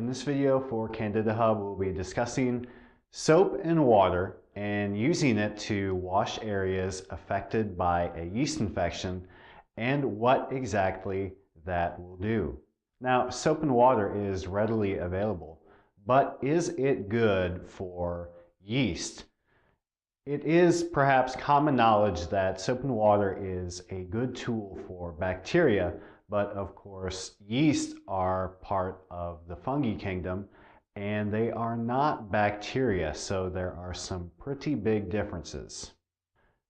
this video for Candida Hub, we'll be discussing soap and water and using it to wash areas affected by a yeast infection and what exactly that will do. Now, soap and water is readily available, but is it good for yeast? It is perhaps common knowledge that soap and water is a good tool for bacteria, but of course yeast are part of the fungi kingdom and they are not bacteria, so there are some pretty big differences.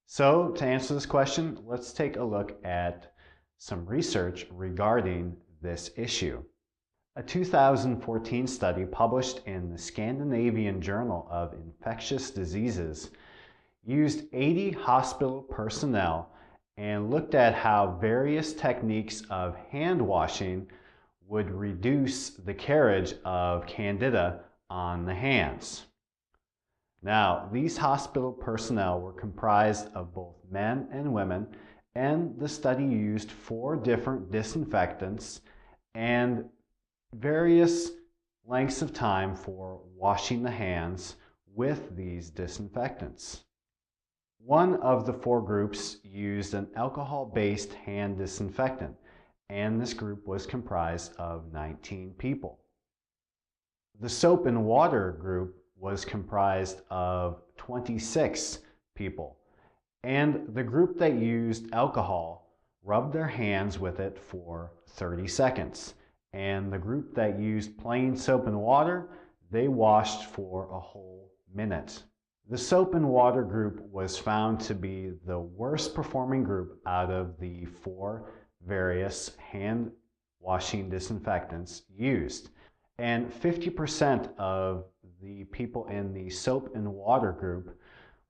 So to answer this question, let's take a look at some research regarding this issue. A 2014 study published in the Scandinavian Journal of Infectious Diseases used 80 hospital personnel and looked at how various techniques of hand washing would reduce the carriage of Candida on the hands. Now, these hospital personnel were comprised of both men and women, and the study used 4 different disinfectants and various lengths of time for washing the hands with these disinfectants. One of the 4 groups used an alcohol-based hand disinfectant, and this group was comprised of 19 people. The soap and water group was comprised of 26 people, and the group that used alcohol rubbed their hands with it for 30 seconds, and the group that used plain soap and water, they washed for a whole minute. The soap and water group was found to be the worst performing group out of the 4 various hand washing disinfectants used. And 50% of the people in the soap and water group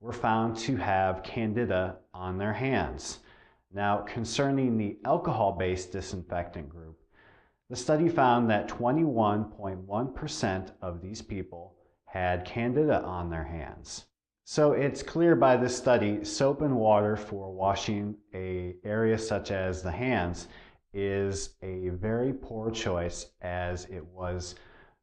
were found to have Candida on their hands. Now, concerning the alcohol-based disinfectant group, the study found that 21.1% of these people had Candida on their hands. So it's clear by this study, soap and water for washing an area such as the hands is a very poor choice, as it was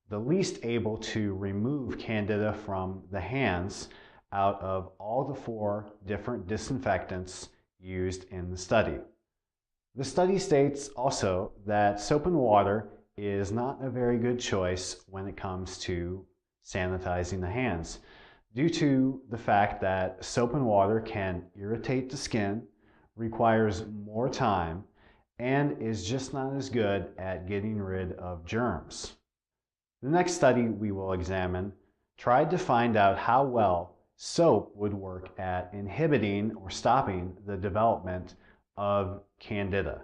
the least able to remove Candida from the hands out of all the 4 different disinfectants used in the study. The study states also that soap and water is not a very good choice when it comes to sanitizing the hands, due to the fact that soap and water can irritate the skin, requires more time, and is just not as good at getting rid of germs. The next study we will examine tried to find out how well soap would work at inhibiting or stopping the development of Candida.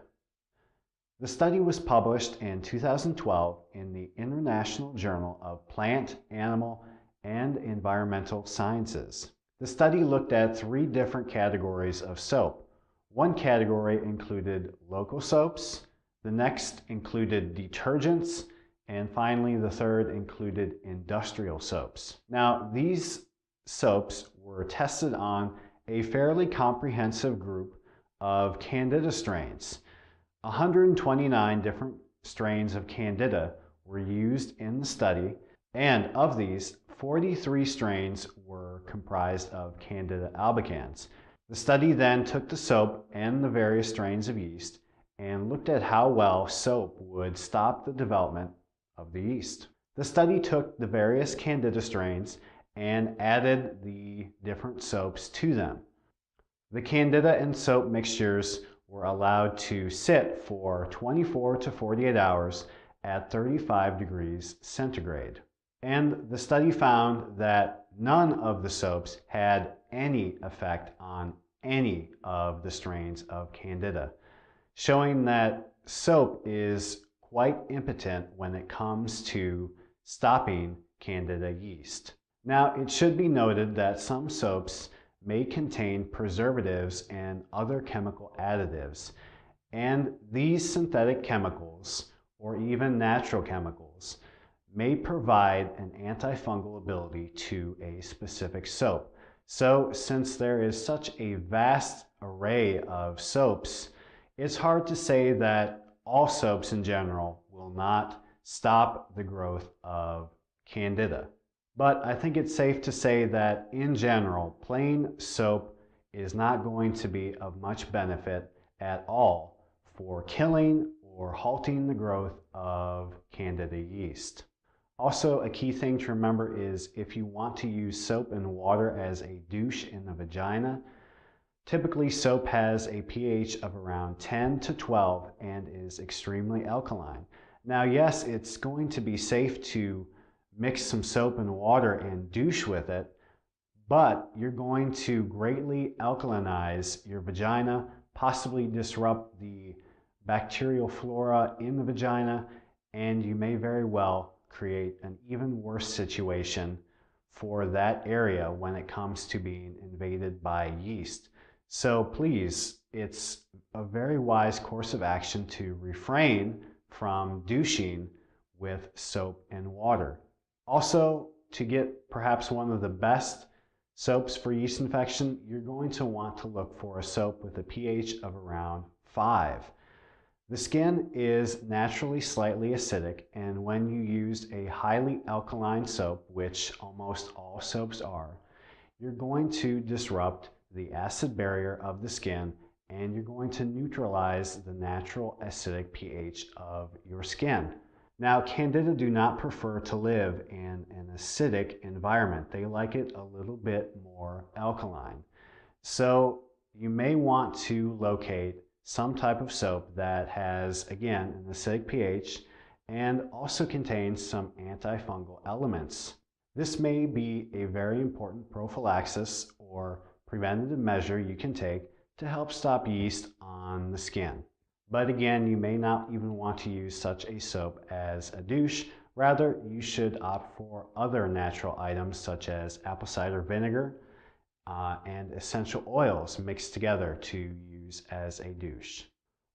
The study was published in 2012 in the International Journal of Plant, Animal, and Environmental Sciences. The study looked at 3 different categories of soap. One category included local soaps, the next included detergents, and finally the third included industrial soaps. Now, these soaps were tested on a fairly comprehensive group of Candida strains. 129 different strains of Candida were used in the study, and of these, 43 strains were comprised of Candida albicans. The study then took the soap and the various strains of yeast and looked at how well soap would stop the development of the yeast. The study took the various Candida strains and added the different soaps to them. The Candida and soap mixtures were allowed to sit for 24 to 48 hours at 35 degrees centigrade. And the study found that none of the soaps had any effect on any of the strains of Candida, showing that soap is quite impotent when it comes to stopping Candida yeast. Now, it should be noted that some soaps may contain preservatives and other chemical additives, and these synthetic chemicals, or even natural chemicals, may provide an antifungal ability to a specific soap. So since there is such a vast array of soaps, it's hard to say that all soaps in general will not stop the growth of Candida. But I think it's safe to say that in general, plain soap is not going to be of much benefit at all for killing or halting the growth of Candida yeast. Also, a key thing to remember is if you want to use soap and water as a douche in the vagina, typically soap has a pH of around 10 to 12 and is extremely alkaline. Now, yes, it's going to be safe to mix some soap and water and douche with it, but you're going to greatly alkalinize your vagina, possibly disrupt the bacterial flora in the vagina, and you may very well create an even worse situation for that area when it comes to being invaded by yeast. So please, it's a very wise course of action to refrain from douching with soap and water. Also, to get perhaps one of the best soaps for yeast infection, you're going to want to look for a soap with a pH of around 5. The skin is naturally slightly acidic, and when you use a highly alkaline soap, which almost all soaps are, you're going to disrupt the acid barrier of the skin, and you're going to neutralize the natural acidic pH of your skin. Now, Candida do not prefer to live in an acidic environment. They like it a little bit more alkaline. So you may want to locate some type of soap that has, again, an acidic pH and also contains some antifungal elements. This may be a very important prophylaxis or preventative measure you can take to help stop yeast on the skin. But again, you may not even want to use such a soap as a douche. Rather, you should opt for other natural items such as apple cider vinegar and essential oils mixed together to use as a douche.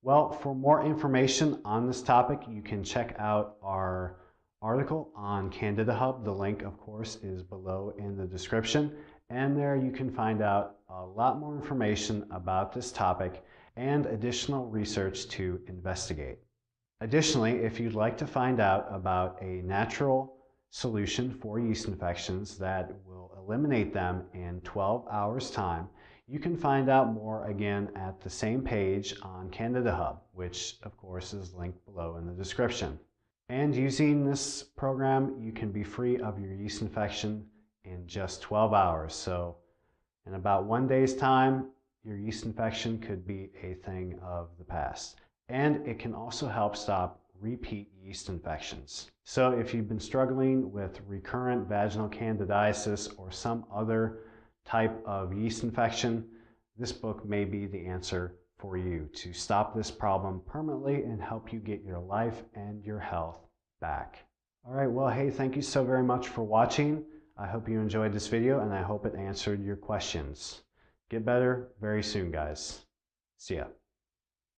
Well, for more information on this topic, you can check out our article on Candida Hub. The link, of course, is below in the description. And there you can find out a lot more information about this topic and additional research to investigate. Additionally, if you'd like to find out about a natural solution for yeast infections that will eliminate them in 12 hours time, you can find out more again at the same page on Candida Hub, which of course is linked below in the description. And using this program, you can be free of your yeast infection in just 12 hours. So in about 1 day's time, your yeast infection could be a thing of the past. And it can also help stop repeat yeast infections. So if you've been struggling with recurrent vaginal candidiasis or some other type of yeast infection, this book may be the answer for you to stop this problem permanently and help you get your life and your health back. All right, well, hey, thank you so very much for watching. I hope you enjoyed this video and I hope it answered your questions. Get better very soon, guys. See ya.